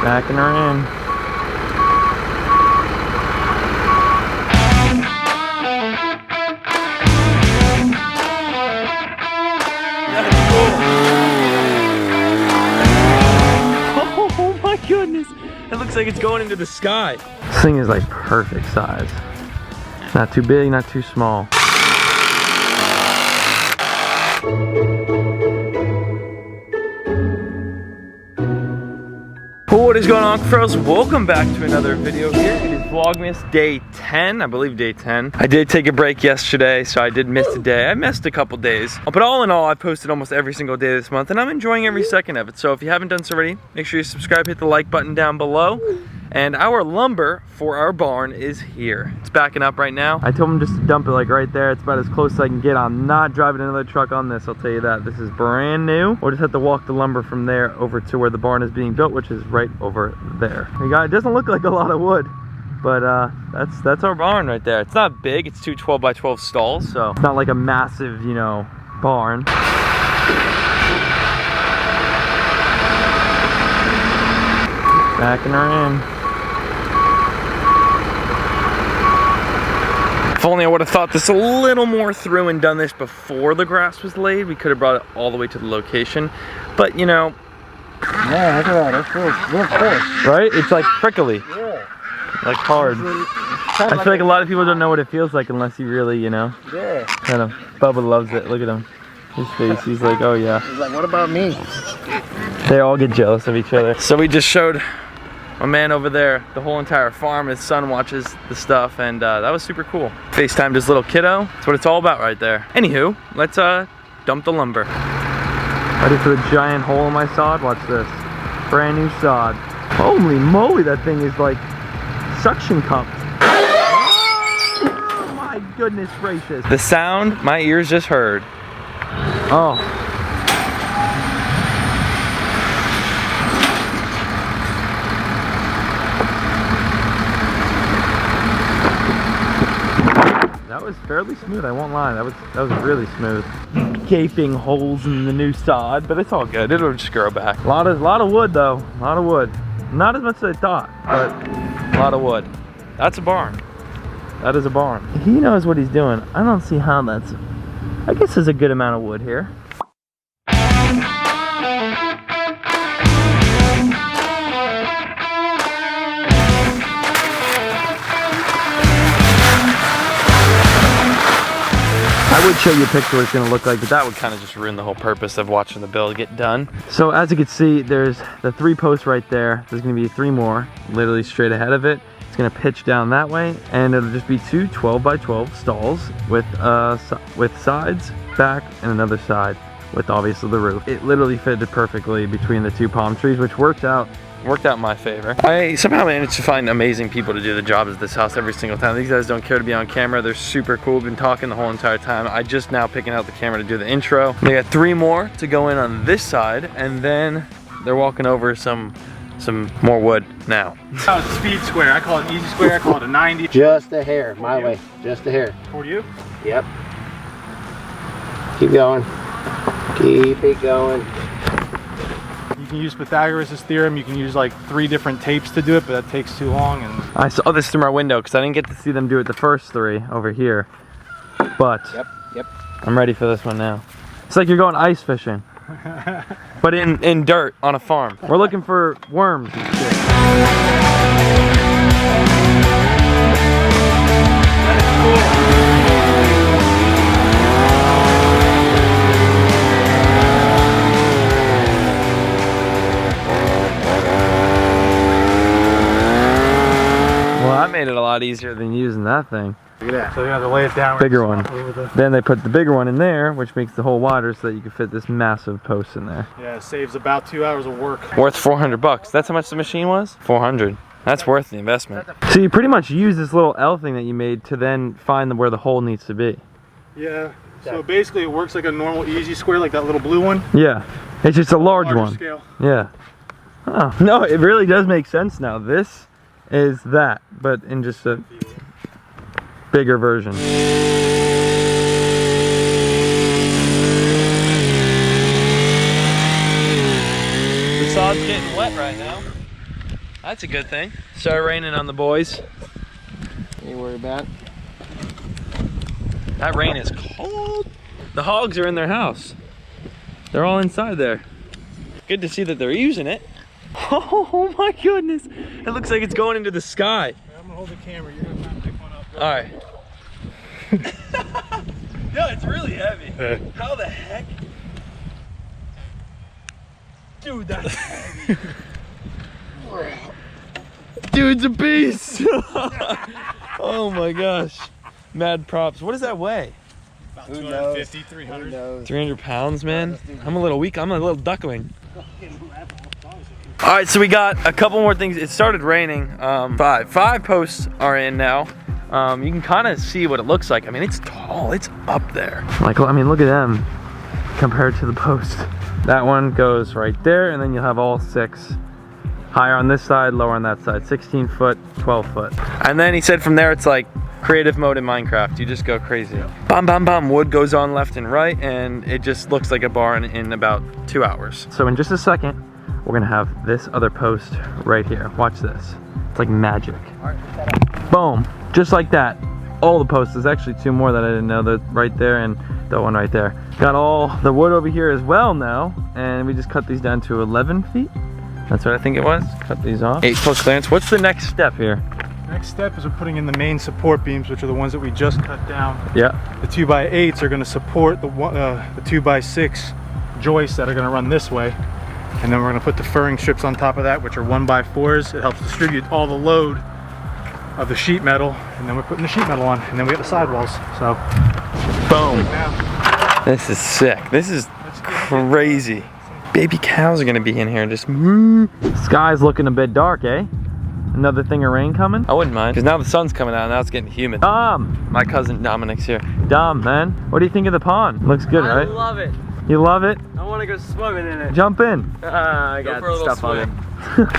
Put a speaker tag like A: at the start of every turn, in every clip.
A: Backing her in. Oh my goodness! That looks like it's going into the sky. This thing is like perfect size. Not too big, not too small. What is going on, Cuffaros? Welcome back to another video here. It is Vlogmas day 10, I believe day 10. I did take a break yesterday, so I did miss a day. I missed a couple days. But all in all, I posted almost every single day this month, and I'm enjoying every second of it. So if you haven't done so already, make sure you subscribe, hit the like button down below. And our lumber for our barn is here. It's backing up right now. I told him just to dump it like right there. It's about as close as I can get. I'm not driving another truck on this, I'll tell you that. This is brand new. We'll just have to walk the lumber from there over to where the barn is being built, which is right over there. It doesn't look like a lot of wood, but that's our barn right there. It's not big, it's two 12 by 12 stalls, so it's not like a massive, you know, barn. Backing her in. If only I would have thought this a little more through and done this before the grass was laid, we could have brought it all the way to the location. But you know,
B: yeah, look at that. That feels real coarse.
A: Right? It's like prickly.
B: Yeah.
A: Like hard. I feel like a lot of people don't know what it feels like unless you really, you know.
B: Yeah.
A: Kind of. Bubba loves it. Look at him. His face. He's like, oh yeah.
B: He's like, what about me?
A: They all get jealous of each other. So we just showed my man over there the whole entire farm. His son watches the stuff, and that was super cool. FaceTimed his little kiddo. That's what it's all about right there. Anywho, let's dump the lumber. Ready for the giant hole in my sod? Watch this. Brand new sod. Holy moly, that thing is like suction cupped. Oh my goodness gracious. The sound my ears just heard. Oh. That was fairly smooth, I won't lie. That was really smooth. Gaping holes in the new sod, but it's all good. It'll just grow back. A lot of wood though. A lot of wood. Not as much as I thought, but a lot of wood. That's a barn. That is a barn. He knows what he's doing. I don't see how that's. I guess there's a good amount of wood here. I would show you a picture what it's going to look like, but that would kind of just ruin the whole purpose of watching the build get done. So as you can see, there's the 3 posts right there. There's going to be 3 more, literally straight ahead of it. It's going to pitch down that way, and it'll just be 2 12 by 12 stalls with sides, back, and another side with obviously the roof. It literally fitted perfectly between the 2 palm trees, which worked out in my favor. I somehow managed to find amazing people to do the jobs at this house every single time. These guys don't care to be on camera. They're super cool. We've been talking the whole entire time. I just now picking out the camera to do the intro. They got 3 more to go in on this side, and then they're walking over some more wood now.
C: Oh, it's a speed square. I call it easy square. I call it a 90.
B: Just a hair, my way. Just a hair.
C: For you?
B: Yep. Keep going. Keep it going.
C: You can use Pythagoras' theorem. You can use like 3 different tapes to do it, but that takes too long. And
A: I saw this through my window because I didn't get to see them do it the first 3 over here. But
B: Yep.
A: I'm ready for this one now. It's like you're going ice fishing. But in dirt on a farm. We're looking for worms and shit. That is cool. Well, that made it a lot easier than using that thing.
C: look at that. So you have to lay it down.
A: Bigger one. Then they put the bigger one in there, which makes the hole wider so that you can fit this massive post in there.
C: Yeah, it saves about 2 hours of work.
A: Worth 400 bucks. That's how much the machine was? 400. That's worth the investment. So you pretty much use this little L thing that you made to then find where the hole needs to be.
C: Yeah. So basically it works like a normal easy square, like that little blue one.
A: Yeah. It's just a large one.
C: Scale.
A: Yeah. Oh, no, it really does make sense now. This is that, but in just a bigger version. The sod's getting wet right now. That's a good thing. Started raining on the boys.
B: You worry about?
A: That rain is cold. The hogs are in their house. They're all inside there. Good to see that they're using it. Oh my goodness. It looks like it's going into the sky.
C: I'm gonna hold the camera. You're gonna try to pick one up.
A: All right. Yo, it's really heavy. How the heck? Dude, that's heavy. Dude's a beast. Oh my gosh. Mad props. What does that weigh?
C: About
B: Who
C: 250,
B: knows?
C: 300.
B: Who knows?
A: 300 pounds, man. I'm a little weak. I'm a little duckling. All right, so we got a couple more things. It started raining. Five posts are in now. You can kind of see what it looks like. I mean, it's tall. It's up there. Like, I mean, look at them compared to the post. That one goes right there, and then you'll have all 6. Higher on this side, lower on that side. 16 foot, 12 foot. And then he said from there, it's like creative mode in Minecraft. You just go crazy. Bam, bam, bam. Wood goes on left and right, and it just looks like a barn in about 2 hours. So in just a second, we're gonna have this other post right here. Watch this. It's like magic. Boom, just like that. All the posts. There's actually 2 more that I didn't know. They're right there and that one right there. Got all the wood over here as well now, and we just cut these down to 11 feet. That's what I think it was. Cut these off. 8 foot clearance. What's the next step here?
C: Next step is we're putting in the main support beams, which are the ones that we just cut down.
A: Yeah.
C: The 2x8s are going to support the 2x6 joists that are going to run this way. And then we're going to put the furring strips on top of that, which are 1x4s. It helps distribute all the load of the sheet metal. And then we're putting the sheet metal on. And then we got the sidewalls. So,
A: boom.
C: now,
A: This is sick. This is crazy. Baby cows are gonna be in here just moo. Sky's looking a bit dark, eh? Another thing of rain coming? I wouldn't mind, because now the sun's coming out and now it's getting humid. Dom! My cousin Dominic's here. Dom, man, what do you think of the pond? Looks good, right?
D: I love it.
A: You love it?
D: I want to go swimming in it.
A: Jump in.
D: I got stuff on it.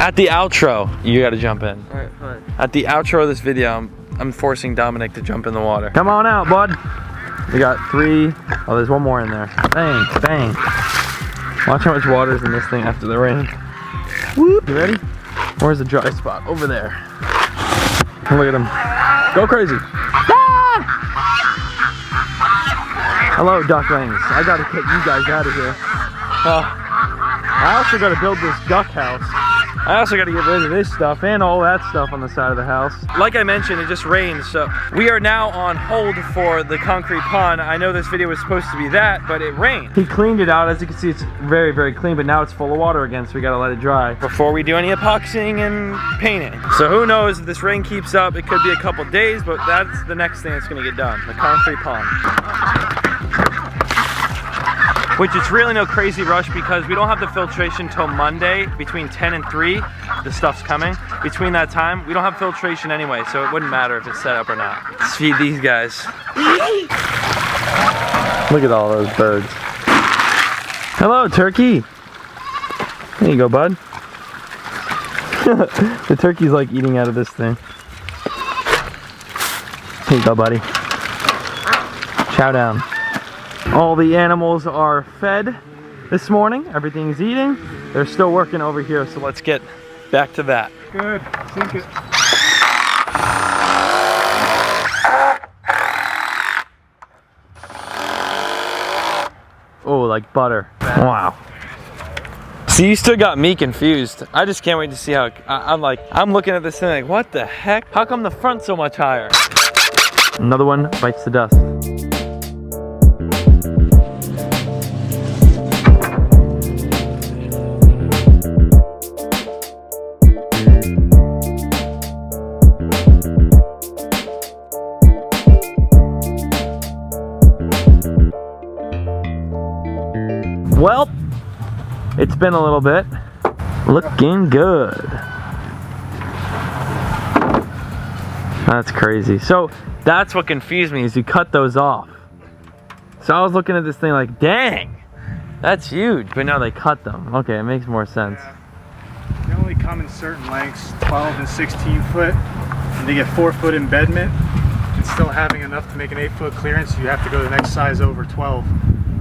A: At the outro, you gotta jump in.
D: Alright, fine.
A: At the outro of this video, I'm forcing Dominic to jump in the water. Come on out, bud. We got 3. Oh, there's 1 more in there. Bang, bang. Watch how much water is in this thing after the rain. Whoop. You ready? Where's the dry spot? Over there. Look at him. Go crazy. Ah! Hello, ducklings. I gotta get you guys out of here. I also gotta build this duck house. I also gotta get rid of this stuff and all that stuff on the side of the house. Like I mentioned, it just rained, so we are now on hold for the concrete pond. I know this video was supposed to be that, but it rained. He cleaned it out. As you can see, it's very, very clean, but now it's full of water again, so we gotta let it dry before we do any epoxying and painting. So who knows, if this rain keeps up, it could be a couple days, but that's the next thing that's gonna get done, the concrete pond. Which it's really no crazy rush because we don't have the filtration till Monday between 10 and 3. The stuff's coming. Between that time, we don't have filtration anyway, so it wouldn't matter if it's set up or not. Let's feed these guys. Look at all those birds. Hello, turkey. There you go, bud. The turkey's like eating out of this thing. Here you go, buddy. Chow down. All the animals are fed this morning. Everything's eating. They're still working over here, so let's get back to that.
C: good. Sink it.
A: Oh, like butter. Wow. See, you still got me confused. I just can't wait to see how, I'm looking at this thing like, what the heck? How come the front's so much higher? Another one bites the dust. Well, it's been a little bit. Looking good. That's crazy. So that's what confused me, is you cut those off. So I was looking at this thing like, dang, that's huge. But now they cut them. Okay, it makes more sense.
C: Yeah. They only come in certain lengths, 12 and 16 foot. And to get 4 foot embedment, and still having enough to make an 8 foot clearance, you have to go to the next size over 12.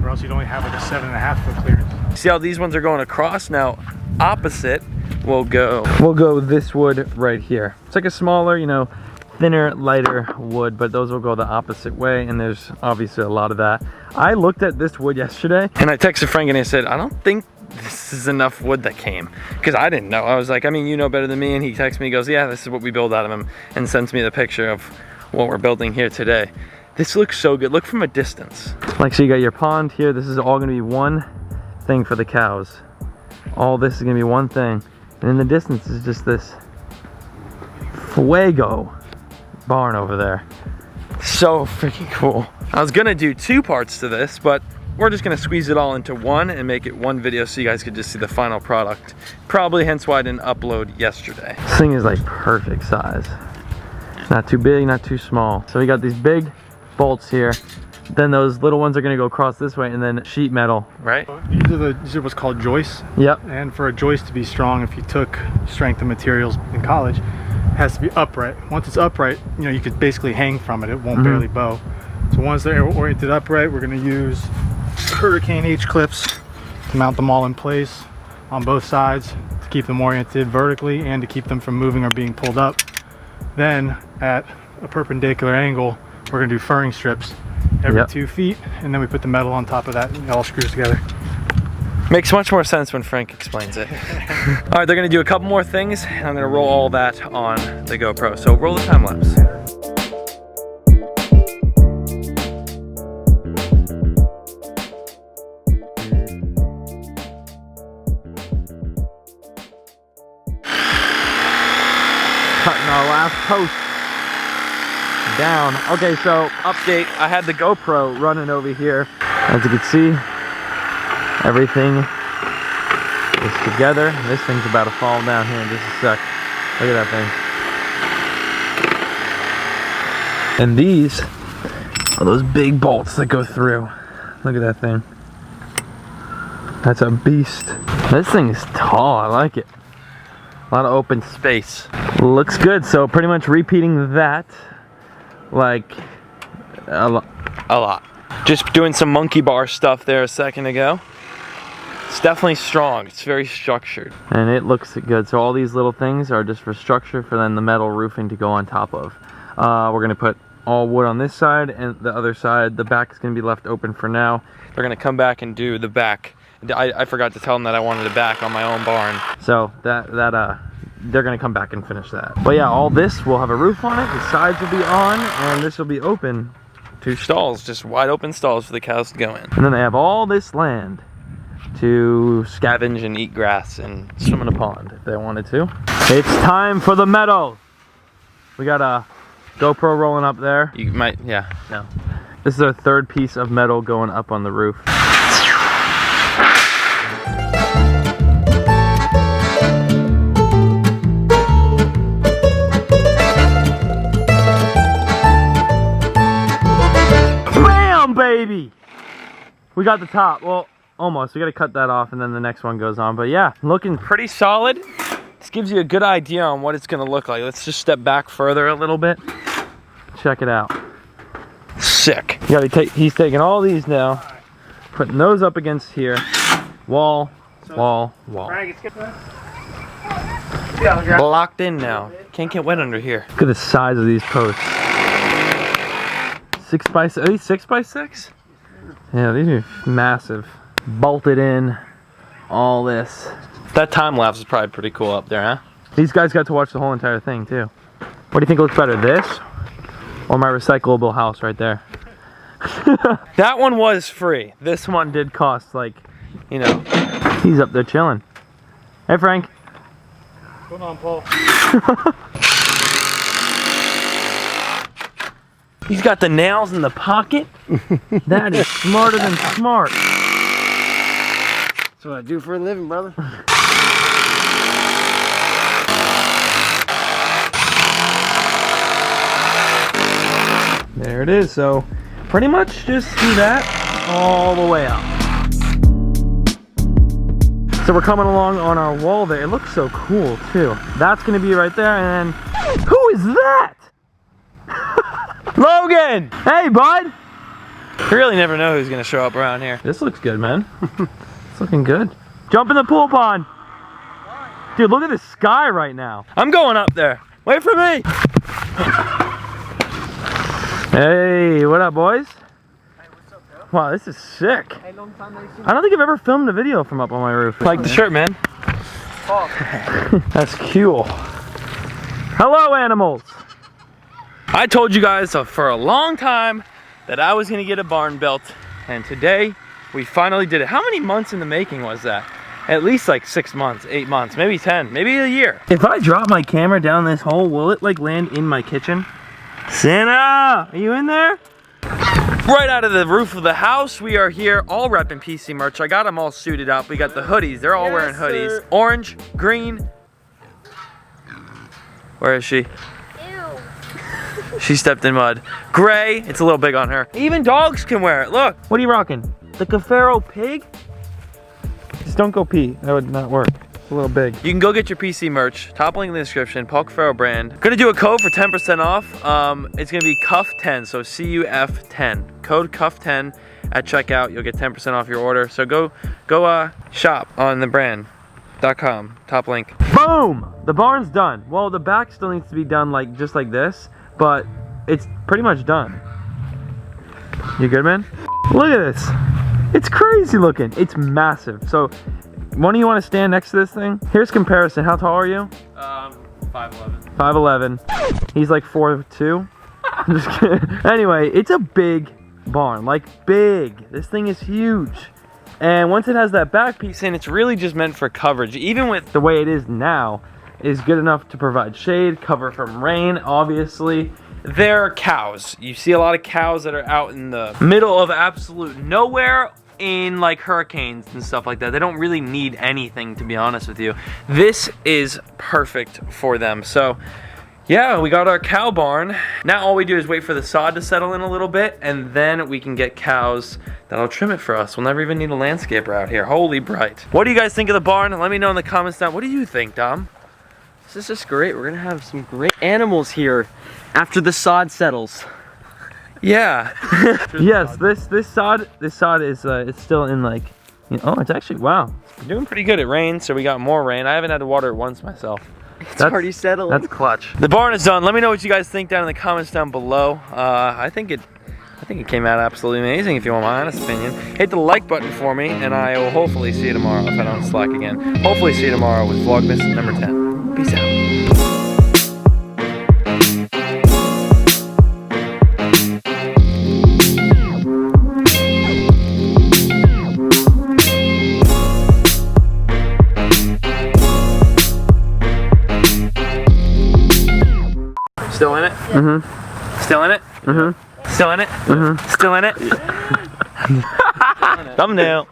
C: Or else you'd only have like a 7.5 foot clearance.
A: See how these ones are going across now, opposite. we'll go this wood right here. It's like a smaller, you know, thinner, lighter wood, but those will go the opposite way, and there's obviously a lot of that. I looked at this wood yesterday, and I texted Frank and I said, I don't think this is enough wood that came, because I didn't know. I was like, I mean, you know better than me, and he texts me, he goes, yeah, this is what we build out of them, and sends me the picture of what we're building here today. This looks so good. Look from a distance. Like, so you got your pond here. This is all gonna be one thing for the cows. All this is gonna be one thing, and in the distance is just this fuego barn over there. So freaking cool. I was gonna do 2 parts to this, but we're just gonna squeeze it all into one and make it one video so you guys could just see the final product. Probably hence why I didn't upload yesterday. This thing is like perfect size. Not too big, not too small. So we got these big bolts here. Then those little ones are gonna go across this way, and then sheet metal, right?
C: These are what's called joists.
A: Yep.
C: And for a joist to be strong, if you took strength of materials in college, it has to be upright. Once it's upright, you know, you could basically hang from it. It won't barely bow. So once they're oriented upright, we're gonna use Hurricane H clips to mount them all in place on both sides to keep them oriented vertically and to keep them from moving or being pulled up. Then at a perpendicular angle, we're gonna do furring strips every 2 feet, and then we put the metal on top of that and it all screws together.
A: Makes much more sense when Frank explains it. All right, they're gonna do a couple more things, and I'm gonna roll all that on the GoPro. So roll the time lapse. Cutting our last post down. Okay, so update, I had the GoPro running over here. As you can see, everything is together. This thing's about to fall down here in just a sec. Look at that thing. And these are those big bolts that go through. Look at that thing. That's a beast. This thing is tall, I like it. A lot of open space. Looks good, so pretty much repeating that like a lot. Just doing some monkey bar stuff there a second ago. It's definitely strong. It's very structured. And it looks good. So all these little things are just for structure for then the metal roofing to go on top of. We're gonna put all wood on this side, and the other side, the back is gonna be left open for now. They're gonna come back and do the back. I forgot to tell them that I wanted a back on my own barn. So they're gonna come back and finish that. But yeah, all this will have a roof on it, the sides will be on, and this will be open. 2 stalls, just wide open stalls for the cows to go in. And then they have all this land to scavenge and eat grass and swim in a pond if they wanted to. It's time for the metal. We got a GoPro rolling up there. You might, yeah, no. This is our 3rd piece of metal going up on the roof. Baby, we got the top. Well, almost. We got to cut that off, and then the next one goes on. But yeah, looking pretty solid. This gives you a good idea on what it's going to look like. Let's just step back further a little bit. Check it out. Sick. You got to he's taking all these now, putting those up against here. Wall, wall, wall. Locked in now. Can't get wet under here. Look at the size of these posts. 6x6, are these 6x6? Yeah, these are massive. Bolted in, all this. That time lapse is probably pretty cool up there, huh? These guys got to watch the whole entire thing too. What do you think looks better, this or my recyclable house right there? That one was free. This one did cost, like, you know, he's up there chilling. Hey Frank.
C: What's going on, Paul?
A: He's got the nails in the pocket. That is smarter than smart.
B: That's what I do for a living, brother.
A: There it is. So pretty much just do that all the way up. So we're coming along on our wall there. It looks so cool too. That's gonna be right there, and then who is that? Logan! Hey, bud! You really never know who's gonna show up around here. This looks good, man. It's looking good. Jump in the pool pond. Dude, look at the sky right now. I'm going up there. Wait for me. Hey, what up, boys?
B: Hey, what's up, bro?
A: Wow, this is sick.
B: Hey, long time no see.
A: I don't think I've ever filmed a video from up on my roof. Like the shirt, man.
B: Oh.
A: That's cool. Hello, animals. I told you guys for a long time that I was gonna get a barn built, and today we finally did it. How many months in the making was that? At least like 6 months, 8 months, maybe 10, maybe a year. If I drop my camera down this hole, will it like land in my kitchen? Santa, are you in there? Right out of the roof of the house, we are here all repping PC merch. I got them all suited up. We got the hoodies, they're all wearing hoodies.
B: Sir.
A: Orange, green. Where is she? She stepped in mud. Gray, it's a little big on her. Even dogs can wear it, look. What are you rocking? The Cuffaro pig? Just don't go pee, that would not work. It's a little big. You can go get your PC merch, top link in the description, P.O brand. Gonna do a code for 10% off. It's gonna be CUFF10, so CUF10. Code CUFF10 at checkout, you'll get 10% off your order. So go shop on the brand.com, top link. Boom! The barn's done. Well, the back still needs to be done like just like this, but it's pretty much done. You good, man? Look at this. It's crazy looking. It's massive. So, one of you want to stand next to this thing? Here's comparison. How tall are you?
D: 5'11".
A: 5'11". He's like 4'2". I'm just kidding. Anyway, it's a big barn. Like, big. This thing is huge. And once it has that back piece in, it's really just meant for coverage. Even with the way it is now, is good enough to provide shade, cover from rain, obviously. They're cows. You see a lot of cows that are out in the middle of absolute nowhere in like hurricanes and stuff like that. They don't really need anything, to be honest with you. This is perfect for them. So yeah, we got our cow barn. Now all we do is wait for the sod to settle in a little bit, and then we can get cows that'll trim it for us. We'll never even need a landscaper out here. Holy bright. What do you guys think of the barn? Let me know in the comments down. What do you think, Dom?
D: This is just great. We're gonna have some great animals here after the sod settles.
A: Yeah. Yes, this sod is it's still in like, you know, oh, it's actually, wow, it's doing pretty good. It rained, so we got more rain. I haven't had to water it once myself.
D: It's already settled.
A: That's clutch. The barn is done. Let me know what you guys think down in the comments down below. I think it came out absolutely amazing, if you want my honest opinion. Hit the like button for me, and I will hopefully see you tomorrow if I don't slack again. Hopefully see you tomorrow with Vlogmas number 10. Peace out. Still in it? Mm-hmm. Still in it? Mm-hmm. Still in it? Mm-hmm. Still in it? Thumbnail.